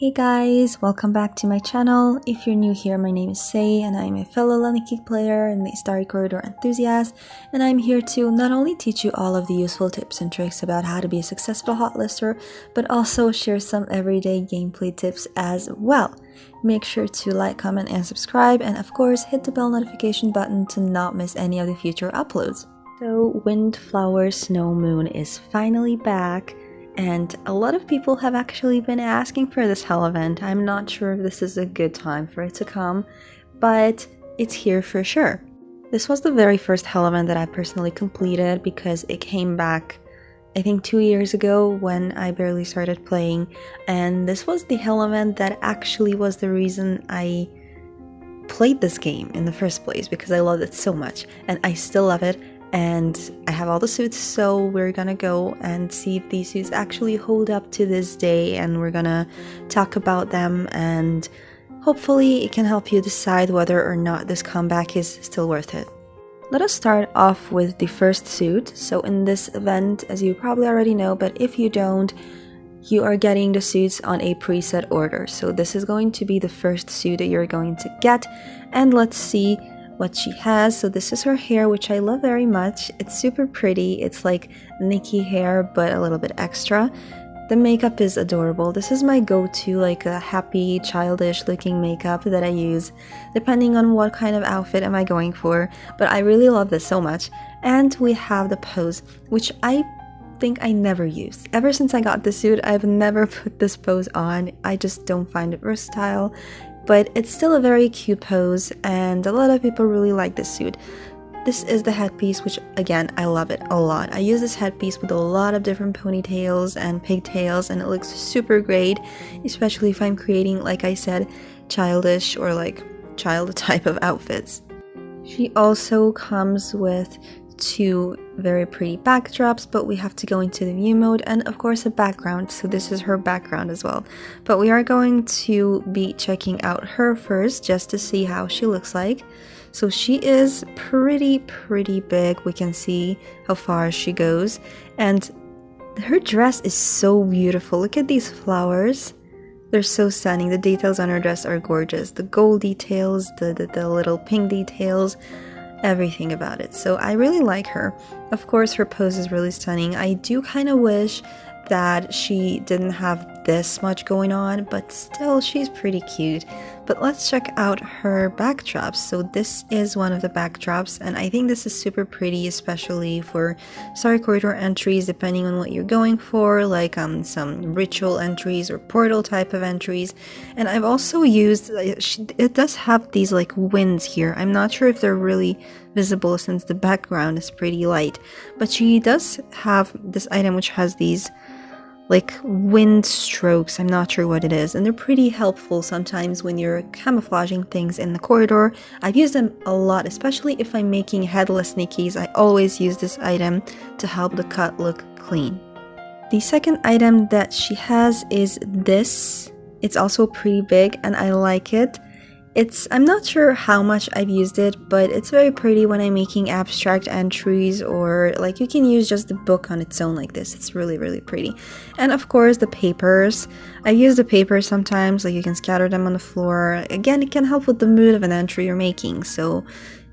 Hey guys, welcome back to my channel. If you're new here, my name is Say and I'm a fellow Nikki player and the Starry Corridor enthusiast, and I'm here to not only teach you all of the useful tips and tricks about how to be a successful hotlister, but also share some everyday gameplay tips as well. Make sure to like, comment, and subscribe, and of course hit the bell notification button to not miss any of the future uploads. So Windflower Snow Moon is finally back. And a lot of people have actually been asking for this hell event. I'm not sure if this is a good time for it to come, but it's here for sure. This was the very first hell event that I personally completed because it came back, I think 2 years ago when I barely started playing. And this was the hell event that actually was the reason I played this game in the first place, because I loved it so much and I still love it. And I have all the suits, so we're gonna go and see if these suits actually hold up to this day, and we're gonna talk about them, and hopefully it can help you decide whether or not this comeback is still worth it. Let us start off with the first suit. So in this event, as you probably already know, but if you don't, you are getting the suits on a preset order. So this is going to be the first suit that you're going to get, and let's see what she has. So this is her hair, which I love very much. It's super pretty. It's like Nikki hair, but a little bit extra. The makeup is adorable. This is my go-to, like a happy, childish looking makeup that I use depending on what kind of outfit am I going for. But I really love this so much. And we have the pose, which I think I never used. Ever since I got the suit, I've never put this pose on. I just don't find it versatile. But it's still a very cute pose, and a lot of people really like this suit. This is the headpiece, which again, I love it a lot. I use this headpiece with a lot of different ponytails and pigtails, and it looks super great, especially if I'm creating, like I said, childish or like child type of outfits. She also comes with two very pretty backdrops, but we have to go into the view mode, and of course a background, so this is her background as well. But we are going to be checking out her first just to see how she looks like. So she is pretty big. We can see how far she goes, and her dress is so beautiful. Look at these flowers. They're so stunning. The details on her dress are gorgeous. The gold details, the little pink details, everything about it. So I really like her. Of course, her pose is really stunning. I do kind of wish that she didn't have this much going on, but still she's pretty cute. But let's check out her backdrops. So this is one of the backdrops, and I think this is super pretty, especially for Starry Corridor entries, depending on what you're going for, like some ritual entries or portal type of entries. And I've also used, it does have these like winds here. I'm not sure if they're really visible since the background is pretty light, but she does have this item which has these like wind strokes. I'm not sure what it is, and they're pretty helpful sometimes when you're camouflaging things in the corridor. I've used them a lot, especially if I'm making headless Nickies. I always use this item to help the cut look clean. The second item that she has is this. It's also pretty big and I like it. I'm not sure how much I've used it, but it's very pretty when I'm making abstract entries, or like you can use just the book on its own like this. It's really pretty. And of course the papers. I use the papers sometimes, like you can scatter them on the floor. Again, it can help with the mood of an entry you're making, so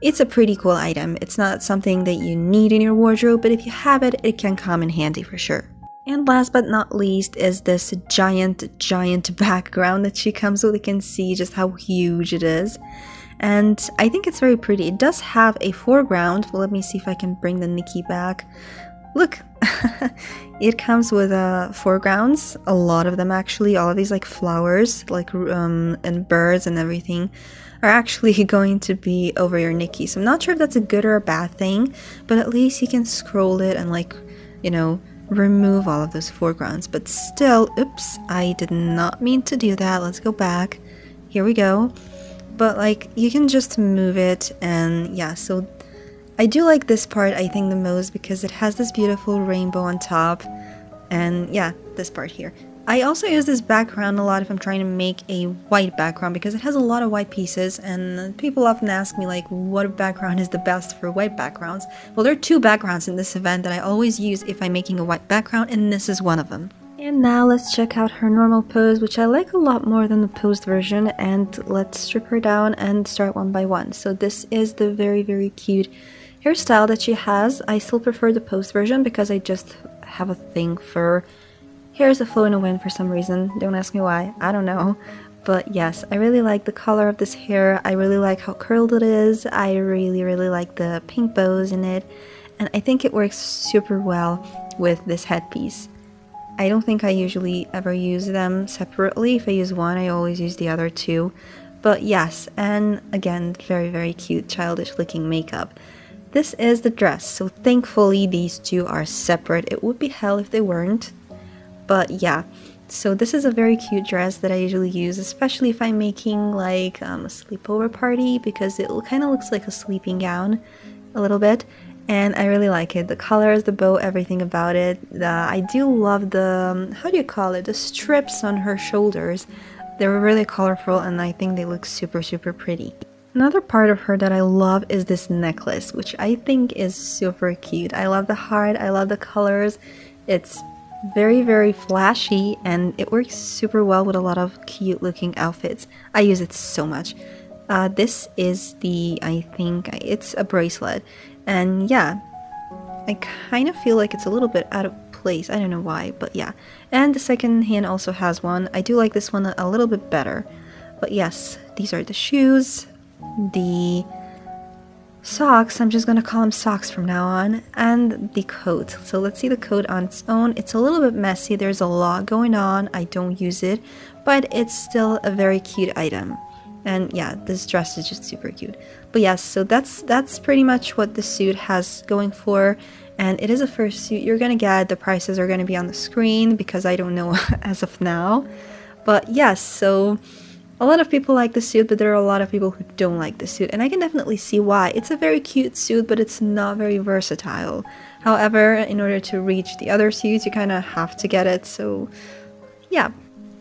it's a pretty cool item. It's not something that you need in your wardrobe, but if you have it, it can come in handy for sure. And last but not least is this giant background that she comes with. You can see just how huge it is. And I think it's very pretty. It does have a foreground. Well, let me see if I can bring the Nikki back. Look, it comes with foregrounds, a lot of them actually. All of these like flowers, like and birds and everything are actually going to be over your Nikki. So I'm not sure if that's a good or a bad thing, but at least you can scroll it and like, you know, remove all of those foregrounds. But still, oops, I did not mean to do that. Let's go back. Here we go. But like you can just move it, and yeah, so I do like this part I think the most because it has this beautiful rainbow on top, and yeah, this part here. I also use this background a lot if I'm trying to make a white background because it has a lot of white pieces, and people often ask me like what background is the best for white backgrounds. Well, there are two backgrounds in this event that I always use if I'm making a white background, and this is one of them. And now let's check out her normal pose, which I like a lot more than the posed version, and let's strip her down and start one by one. So this is the very cute hairstyle that she has. I still prefer the posed version because I just have a thing for hairs that flow in the wind for some reason. Don't ask me why, I don't know. But yes, I really like the color of this hair. I really like how curled it is. I really like the pink bows in it. And I think it works super well with this headpiece. I don't think I usually ever use them separately. If I use one, I always use the other two. But yes, and again, very cute, childish looking makeup. This is the dress, so thankfully these two are separate. It would be hell if they weren't. But yeah, so this is a very cute dress that I usually use, especially if I'm making like a sleepover party, because it kind of looks like a sleeping gown a little bit. And I really like it. The colors, the bow, everything about it. I do love the, how do you call it? The strips on her shoulders. They're really colorful and I think they look super pretty. Another part of her that I love is this necklace, which I think is super cute. I love the heart, I love the colors. It's very flashy and it works super well with a lot of cute looking outfits. I use it so much. This is the, I think it's a bracelet. And yeah, I kind of feel like it's a little bit out of place. I don't know why, but yeah. And the second hand also has one. I do like this one a little bit better. But yes, these are the shoes, the socks, I'm just gonna call them socks from now on, and the coat. So let's see the coat on its own. It's a little bit messy. There's a lot going on. I don't use it, but it's still a very cute item. And yeah, this dress is just super cute. But yes, so that's pretty much what the suit has going for. And it is a first suit you're gonna get. The prices are gonna be on the screen because I don't know as of now. But yes, so a lot of people like the suit, but there are a lot of people who don't like the suit. And I can definitely see why. It's a very cute suit, but it's not very versatile. However, in order to reach the other suits, you kind of have to get it. So yeah.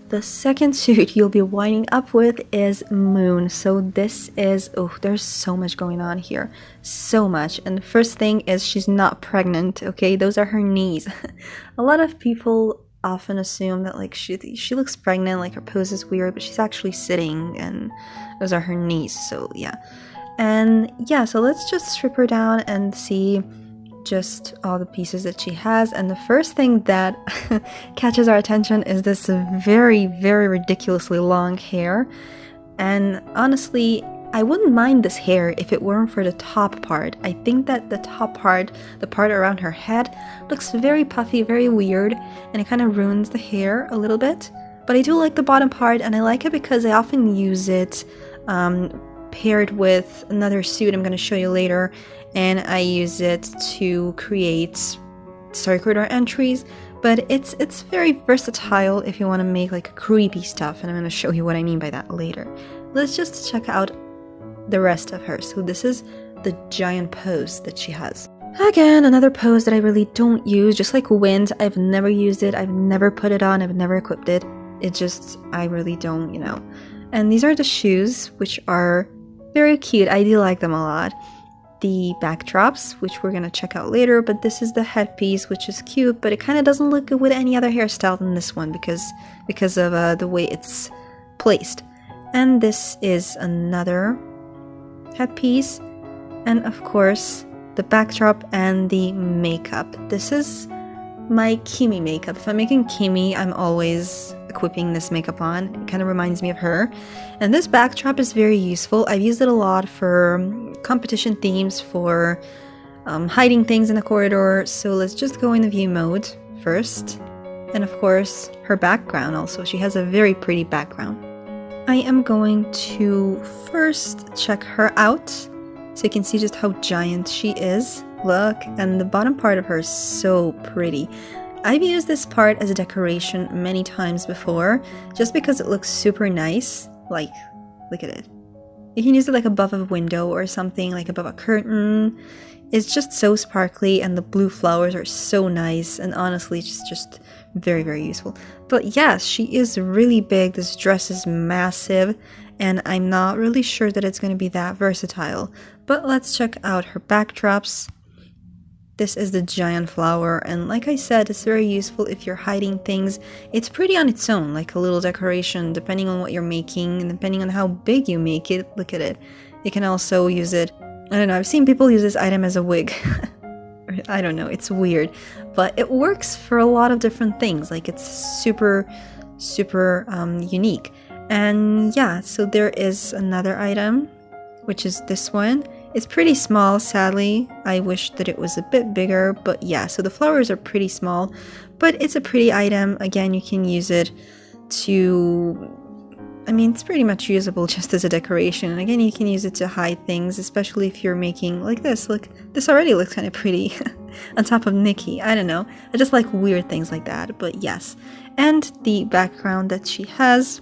The second suit you'll be winding up with is Moon. So this is, oh, there's so much going on here. So much. And the first thing is she's not pregnant, okay? Those are her knees. A lot of people often assume that like she looks pregnant, like her pose is weird, but she's actually sitting and those are her knees. So yeah. And yeah, so let's just strip her down and see just all the pieces that she has. And the first thing that catches our attention is this very ridiculously long hair. And honestly, I wouldn't mind this hair if it weren't for the top part. I think that the top part, the part around her head, looks very puffy, very weird, and it kind of ruins the hair a little bit. But I do like the bottom part, and I like it because I often use it paired with another suit I'm going to show you later, and I use it to create story corridor entries. But it's very versatile if you want to make like creepy stuff, and I'm going to show you what I mean by that later. Let's just check out the rest of her. So this is the giant pose that she has. Again, another pose that I really don't use, just like Wind. I've never used it, I've never put it on, I've never equipped it. It just, I really don't, you know. And these are the shoes, which are very cute. I do like them a lot. The backdrops, which we're gonna check out later, but this is the headpiece, which is cute, but it kind of doesn't look good with any other hairstyle than this one because of the way it's placed. And this is another headpiece, and of course the backdrop and the makeup. This is my Kimi makeup. If I'm making Kimi, I'm always equipping this makeup on. It kind of reminds me of her. And this backdrop is very useful. I've used it a lot for competition themes, for hiding things in the corridor. So let's just go in the view mode first. And of course, her background also. She has a very pretty background. I am going to first check her out so you can see just how giant she is. Look, and the bottom part of her is so pretty. I've used this part as a decoration many times before, just because it looks super nice. Like, look at it. You can use it like above a window or something, like above a curtain. It's just so sparkly, and the blue flowers are so nice, and honestly, it's just very useful. But yes, she is really big. This dress is massive, and I'm not really sure that it's going to be that versatile. But let's check out her backdrops. This is the giant flower, and like I said, it's very useful if you're hiding things. It's pretty on its own, like a little decoration, depending on what you're making, and depending on how big you make it. Look at it. You can also use it, I don't know, I've seen people use this item as a wig. I don't know, it's weird, but it works for a lot of different things. Like, it's super unique. And yeah, so there is another item, which is this one. It's pretty small, sadly. I wish that it was a bit bigger, but yeah, so the flowers are pretty small, but it's a pretty item. Again, you can use it to, I mean, it's pretty much usable just as a decoration. And again, you can use it to hide things, especially if you're making like this. Look, this already looks kind of pretty on top of Nikki. I don't know. I just like weird things like that, but yes. And the background that she has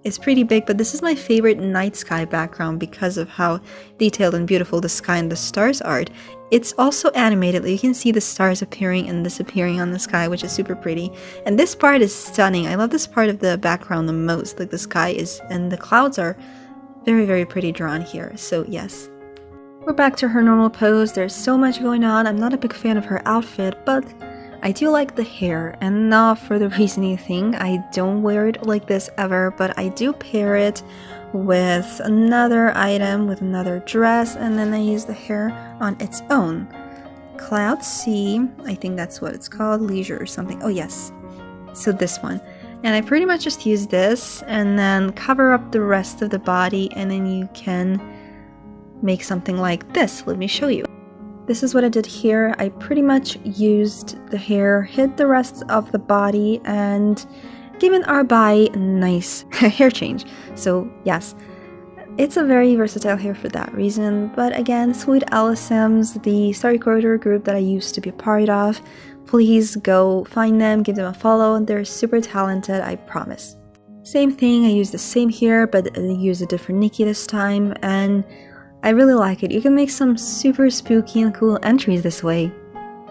is pretty big, but this is my favorite night sky background because of how detailed and beautiful the sky and the stars are. It's also animated. You can see the stars appearing and disappearing on the sky, which is super pretty. And this part is stunning. I love this part of the background the most. Like, the sky is, and the clouds are very pretty drawn here. So yes. We're back to her normal pose. There's so much going on. I'm not a big fan of her outfit, but I do like the hair, and not for the reason you think. I don't wear it like this ever, but I do pair it with another item, with another dress, and then I use the hair on its own. Cloud C, I think that's what it's called, leisure or something. Oh yes, so this one. And I pretty much just use this and then cover up the rest of the body, and then you can make something like this. Let me show you. This is what I did here. I pretty much used the hair, hid the rest of the body, and given our body a nice hair change. So yes, it's a very versatile hair for that reason. But again, Sweet LSMs, the Starry Corridor group that I used to be a part of, please go find them, give them a follow. They're super talented, I promise. Same thing, I used the same hair, but I used a different Nikki this time, and I really like it. You can make some super spooky and cool entries this way.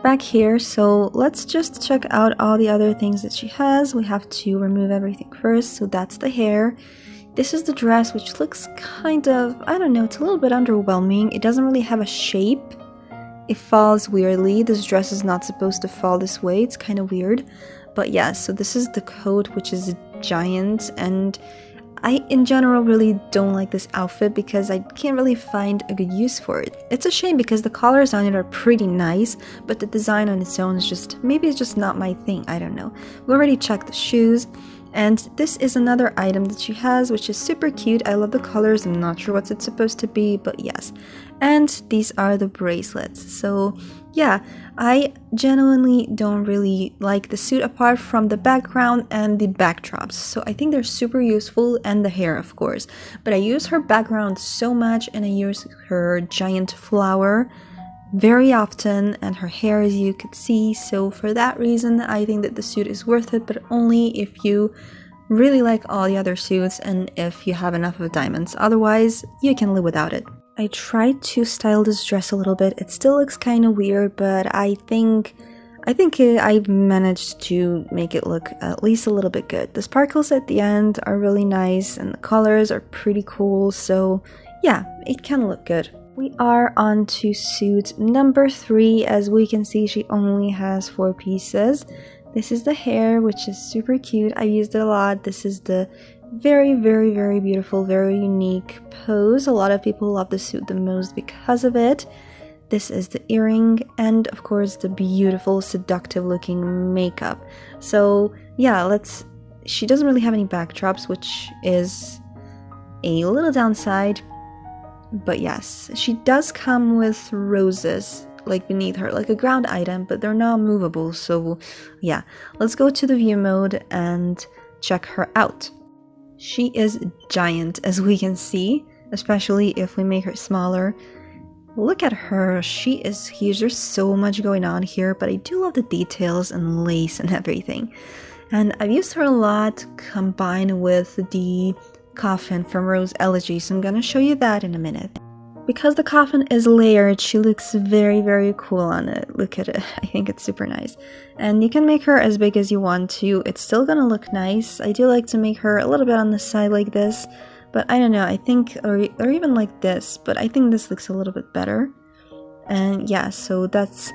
Back here, so let's just check out all the other things that she has. We have to remove everything first, so that's the hair. This is the dress, which looks kind of, I don't know, it's a little bit underwhelming. It doesn't really have a shape. It falls weirdly. This dress is not supposed to fall this way. It's kind of weird. But yeah, so this is the coat, which is a giant, and I, in general, really don't like this outfit because I can't really find a good use for it. It's a shame because the colors on it are pretty nice, but the design on its own is just, maybe it's just not my thing, I don't know. We already checked the shoes, and this is another item that she has, which is super cute. I love the colors. I'm not sure what it's supposed to be, but yes. And these are the bracelets. So yeah, I genuinely don't really like the suit apart from the background and the backdrops. So I think they're super useful, and the hair, of course. But I use her background so much, and I use her giant flower very often, and her hair, as you could see. So for that reason, I think that the suit is worth it, but only if you really like all the other suits and if you have enough of diamonds. Otherwise, you can live without it. I tried to style this dress a little bit. It still looks kind of weird, but I think I've managed to make it look at least a little bit good. The sparkles at the end are really nice, and the colors are pretty cool, so yeah, it can look good. We are on to suit number 3. As we can see, she only has 4 pieces. This is the hair, which is super cute. I used it a lot. This is the very beautiful, very unique pose. A lot of people love the suit the most because of it. This is the earring, and of course the beautiful, seductive looking makeup. So yeah, she doesn't really have any backdrops, which is a little downside. But yes, she does come with roses like beneath her, like a ground item, but they're not movable. So yeah, let's go to the view mode and check her out. She is giant, as we can see, especially if we make her smaller. Look at her, she is huge. There's so much going on here, but I do love the details and lace and everything. And I've used her a lot combined with the coffin from Rose Elegy, so I'm gonna show you that in a minute. Because the coffin is layered, she looks very cool on it. Look at it, I think it's super nice. And you can make her as big as you want to, it's still gonna look nice. I do like to make her a little bit on the side like this, but I don't know, I think, or even like this, but I think this looks a little bit better. And yeah, so that's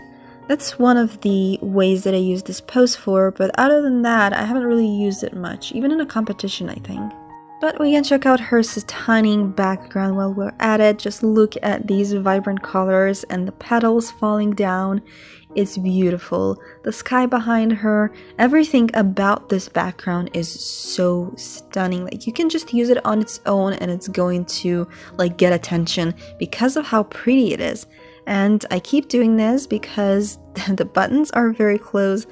one of the ways that I use this pose for, but other than that, I haven't really used it much, even in a competition, I think. But we can check out her stunning background while we're at it. Just look at these vibrant colors and the petals falling down. It's beautiful. The sky behind her, everything about this background is so stunning. Like, you can just use it on its own and it's going to like get attention because of how pretty it is. And I keep doing this because the buttons are very close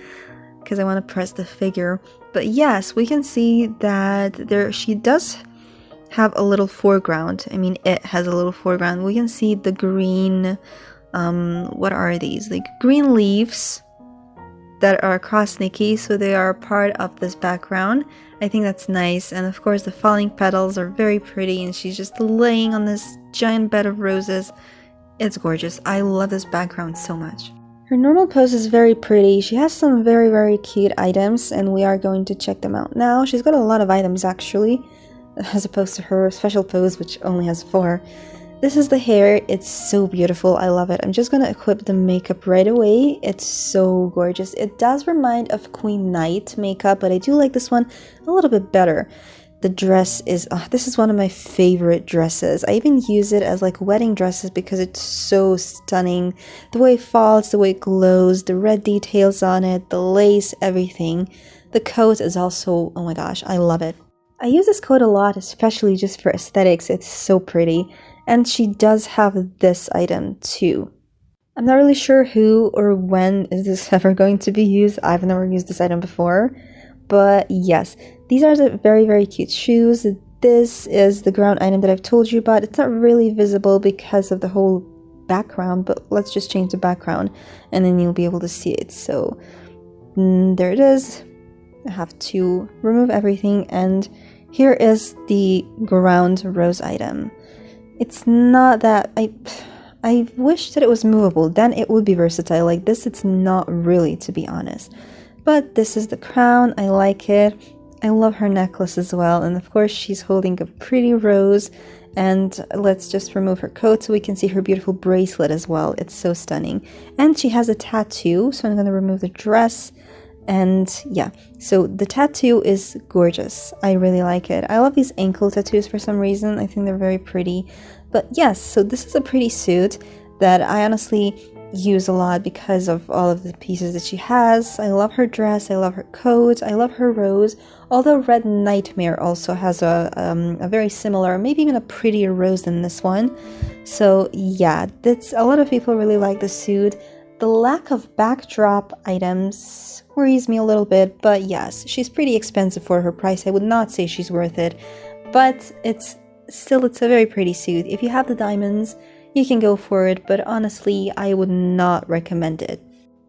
because I want to press the figure. But yes, we can see that she does have a little foreground. I mean, it has a little foreground. We can see the green, what are these? Like green leaves that are across Nikki, so they are part of this background. I think that's nice. And of course, the falling petals are very pretty, and she's just laying on this giant bed of roses. It's gorgeous. I love this background so much. Her normal pose is very pretty. She has some very, very cute items, and we are going to check them out now. She's got a lot of items actually, as opposed to her special pose, which only has 4. This is the hair. It's so beautiful. I love it. I'm just gonna equip the makeup right away. It's so gorgeous. It does remind of Queen Knight makeup, but I do like this one a little bit better. The dress is, this is one of my favorite dresses. I even use it as like wedding dresses because it's so stunning. The way it falls, the way it glows, the red details on it, the lace, everything. The coat is also, oh my gosh, I love it. I use this coat a lot, especially just for aesthetics. It's so pretty. And she does have this item too. I'm not really sure who or when is this ever going to be used. I've never used this item before. But yes, these are the very, very cute shoes. This is the ground item that I've told you about. It's not really visible because of the whole background, but let's just change the background and then you'll be able to see it. So there it is. I have to remove everything, and here is the ground rose item. It's not that, I wish that it was movable, then it would be versatile. Like this, it's not really, to be honest. But this is the crown. I like it. I love her necklace as well. And of course, she's holding a pretty rose. And let's just remove her coat so we can see her beautiful bracelet as well. It's so stunning. And she has a tattoo. So I'm going to remove the dress. And yeah, so the tattoo is gorgeous. I really like it. I love these ankle tattoos for some reason. I think they're very pretty. But yes, so this is a pretty suit that I honestly use a lot because of all of the pieces that she has. I love her dress, I love her coat, I love her rose, although Red Nightmare also has a very similar, maybe even a prettier rose than this one. So yeah, that's, a lot of people really like the suit. The lack of backdrop items worries me a little bit, but yes, she's pretty expensive for her price. I would not say she's worth it, but it's a very pretty suit. If you have the diamonds, you can go for it, but honestly, I would not recommend it.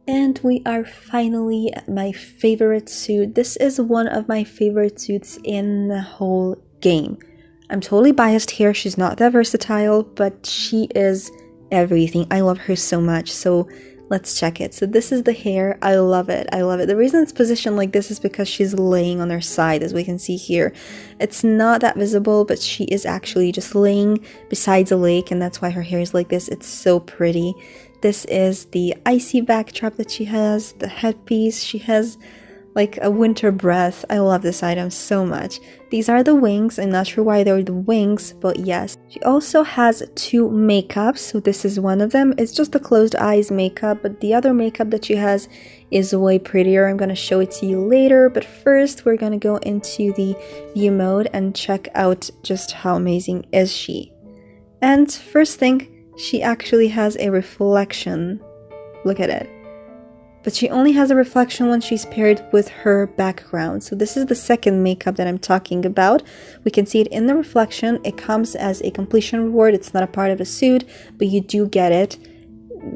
And we are finally at my favorite suit. This is one of my favorite suits in the whole game. I'm totally biased here. She's not that versatile, but she is everything. I love her so much. So let's check it. So this is the hair. I love it. I love it. The reason it's positioned like this is because she's laying on her side, as we can see here. It's not that visible, but she is actually just laying besides a lake, and that's why her hair is like this. It's so pretty. This is the icy backdrop that she has, the headpiece. She has like a winter breath. I love this item so much. These are the wings. I'm not sure why they're the wings, but yes. She also has 2 makeups, so this is one of them. It's just the closed eyes makeup, but the other makeup that she has is way prettier. I'm gonna show it to you later, but first we're gonna go into the view mode and check out just how amazing is she. And first thing, she actually has a reflection. Look at it. But she only has a reflection when she's paired with her background. So this is the second makeup that I'm talking about. We can see it in the reflection. It comes as a completion reward. It's not a part of the suit, but you do get it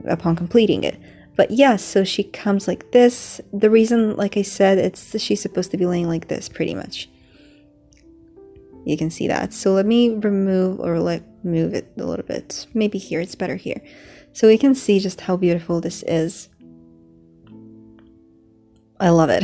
upon completing it. But yes, so she comes like this. The reason, like I said, she's supposed to be laying like this, pretty much. You can see that. So let me remove, or move it a little bit. Maybe here, it's better here. So we can see just how beautiful this is. I love it.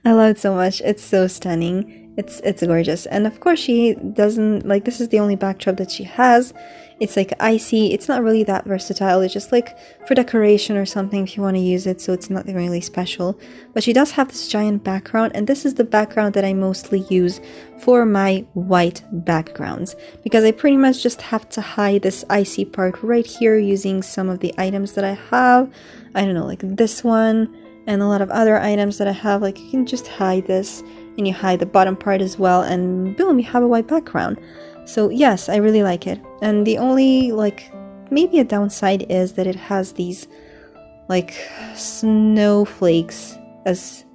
I love it so much. It's so stunning. It's gorgeous. And of course she doesn't, like, this is the only backdrop that she has. It's like icy. It's not really that versatile. It's just like for decoration or something if you want to use it, so it's not really special. But she does have this giant background, and this is the background that I mostly use for my white backgrounds, because I pretty much just have to hide this icy part right here using some of the items that I have. I don't know, like this one and a lot of other items that I have. Like, you can just hide this, and you hide the bottom part as well, and boom, you have a white background. So yes, I really like it. And the only, like, maybe a downside is that it has these like snowflakes as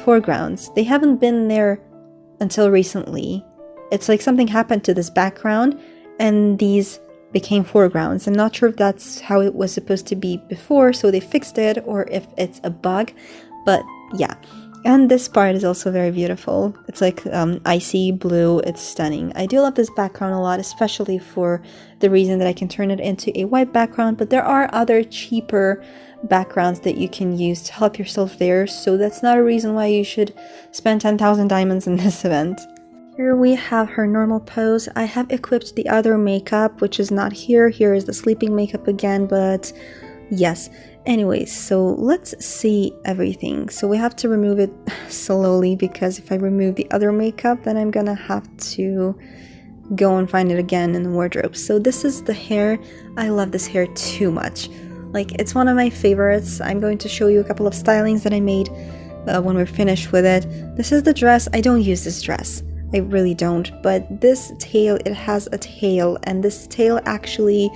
foregrounds. They haven't been there until recently. It's like something happened to this background and these became foregrounds. I'm not sure if that's how it was supposed to be before, so they fixed it, or if it's a bug, but yeah. And this part is also very beautiful. It's like icy blue. It's stunning. I do love this background a lot, especially for the reason that I can turn it into a white background, but there are other cheaper backgrounds that you can use to help yourself there, so that's not a reason why you should spend 10,000 diamonds in this event. Here we have her normal pose. I have equipped the other makeup, which is not here. Here is the sleeping makeup again, but yes. Anyways, so let's see everything. So we have to remove it slowly, because if I remove the other makeup, then I'm gonna have to go and find it again in the wardrobe. So this is the hair. I love this hair too much. Like, it's one of my favorites. I'm going to show you a couple of stylings that I made when we're finished with it. This is the dress. I don't use this dress. I really don't. But this tail, it has a tail, and this tail actually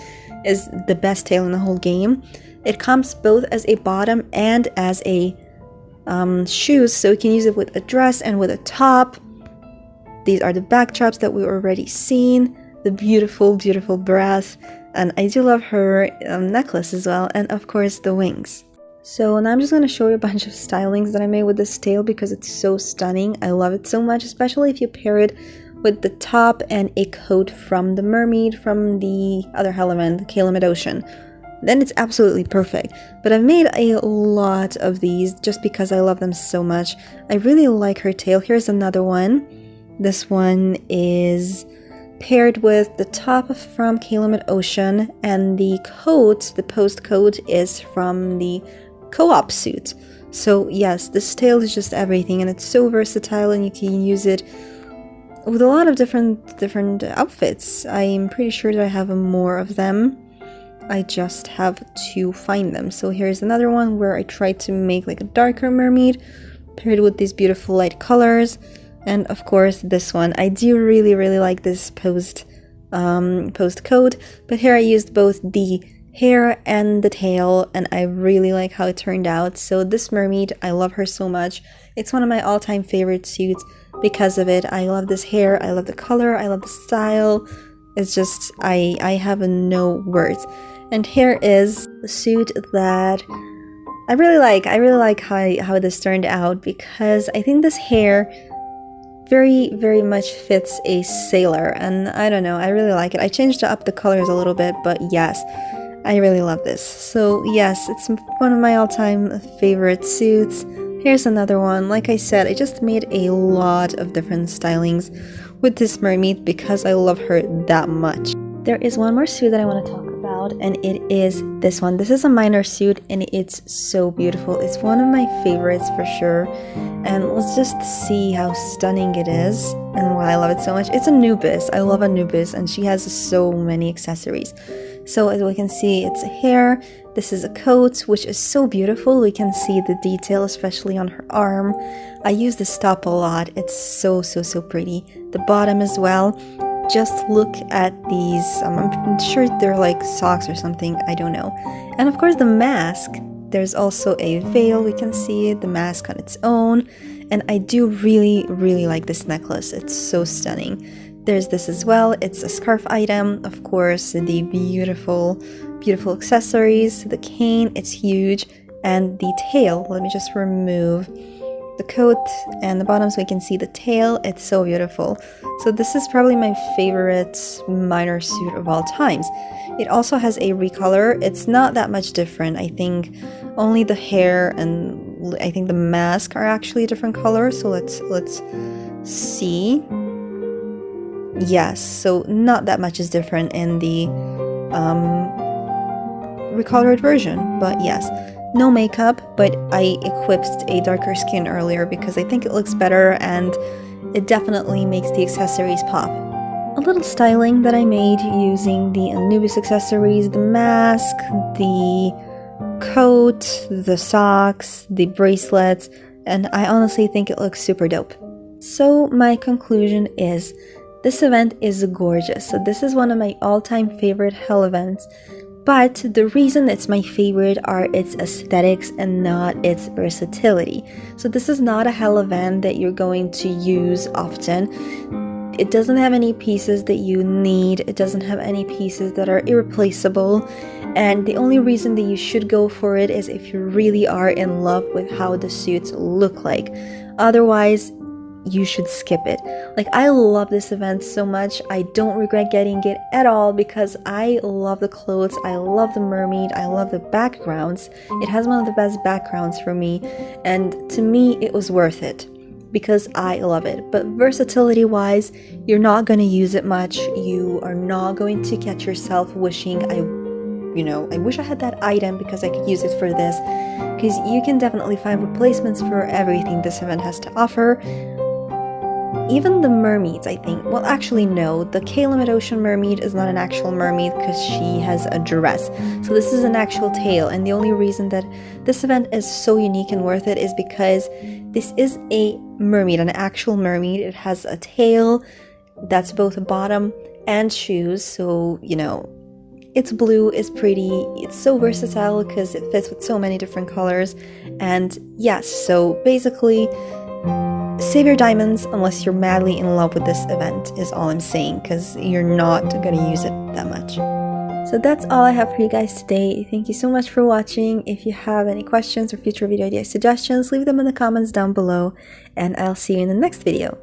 is the best tail in the whole game. It comes both as a bottom and as a shoes, so you can use it with a dress and with a top. These are the backdrops that we've already seen. The beautiful, beautiful brass. And I do love her necklace as well, and of course the wings. So now I'm just going to show you a bunch of stylings that I made with this tail, because it's so stunning. I love it so much, especially if you pair it with the top and a coat from the mermaid from the other element, Calumet Ocean. Then it's absolutely perfect. But I've made a lot of these just because I love them so much. I really like her tail. Here's another one. This one is paired with the top from Calumet Ocean, and the coat, the post coat, is from the co-op suit. So yes, this tail is just everything, and it's so versatile, and you can use it with a lot of different outfits. I'm pretty sure that I have more of them. I just have to find them. So here's another one where I tried to make like a darker mermaid paired with these beautiful light colors. And of course this one. I do really like this post coat, but here I used both the hair and the tail, and I really like how it turned out. So this mermaid, I love her so much. It's one of my all-time favorite suits because of it. I love this hair, I love the color, I love the style. It's just, I have no words. And here is the suit that I really like. I really like how this turned out, because I think this hair very much fits a sailor, and I don't know, I really like it. I changed up the colors a little bit, but yes, I really love this. So yes, it's one of my all-time favorite suits. Here's another one. Like I said, I just made a lot of different stylings with this mermaid because I love her that much. There is one more suit that I want to talk about, and it is this one. This is a minor suit, and it's so beautiful. It's one of my favorites for sure. And let's just see how stunning it is and why I love it so much. It's Anubis. I love Anubis, and she has so many accessories. So as we can see, it's a hair. This is a coat, which is so beautiful. We can see the detail, especially on her arm. I use this top a lot. It's so pretty. The bottom as well. Just look at these. I'm sure they're like socks or something. I don't know. And of course the mask. There's also a veil. We can see the mask on its own. And I do really like this necklace. It's so stunning. There's this as well. It's a scarf item. Of course, the beautiful accessories. The cane, it's huge. And the tail. Let me just remove the coat and the bottom so we can see the tail. It's so beautiful. So this is probably my favorite minor suit of all times. It also has a recolor. It's not that much different. I think only the hair and I think the mask are actually a different color. So let's see, yes, so not that much is different in the recolored version, but yes, no makeup, but I equipped a darker skin earlier because I think it looks better and it definitely makes the accessories pop. A little styling that I made using the Anubis accessories, the mask, the coat, the socks, the bracelets, and I honestly think it looks super dope. So my conclusion is, this event is gorgeous. So this is one of my all-time favorite hell events, but the reason it's my favorite are its aesthetics and not its versatility. So this is not a hell event that you're going to use often. It doesn't have any pieces that you need, it doesn't have any pieces that are irreplaceable, and the only reason that you should go for it is if you really are in love with how the suits look like. Otherwise, you should skip it. Like, I love this event so much, I don't regret getting it at all because I love the clothes, I love the mermaid, I love the backgrounds. It has one of the best backgrounds for me, and to me it was worth it because I love it. But versatility wise, you're not going to use it much. You are not going to catch yourself wishing I wish I had that item because I could use it for this, because you can definitely find replacements for everything this event has to offer. Even the mermaids, I think. Well, actually, no. The Calumet Ocean mermaid is not an actual mermaid because she has a dress. So this is an actual tail, and the only reason that this event is so unique and worth it is because this is a mermaid, an actual mermaid. It has a tail that's both a bottom and shoes, so, you know, it's blue, it's pretty, it's so versatile because it fits with so many different colors. And yes, so basically, save your diamonds unless you're madly in love with this event is all I'm saying, because you're not going to use it that much. So that's all I have for you guys today. Thank you so much for watching. If you have any questions or future video idea suggestions, leave them in the comments down below, and I'll see you in the next video.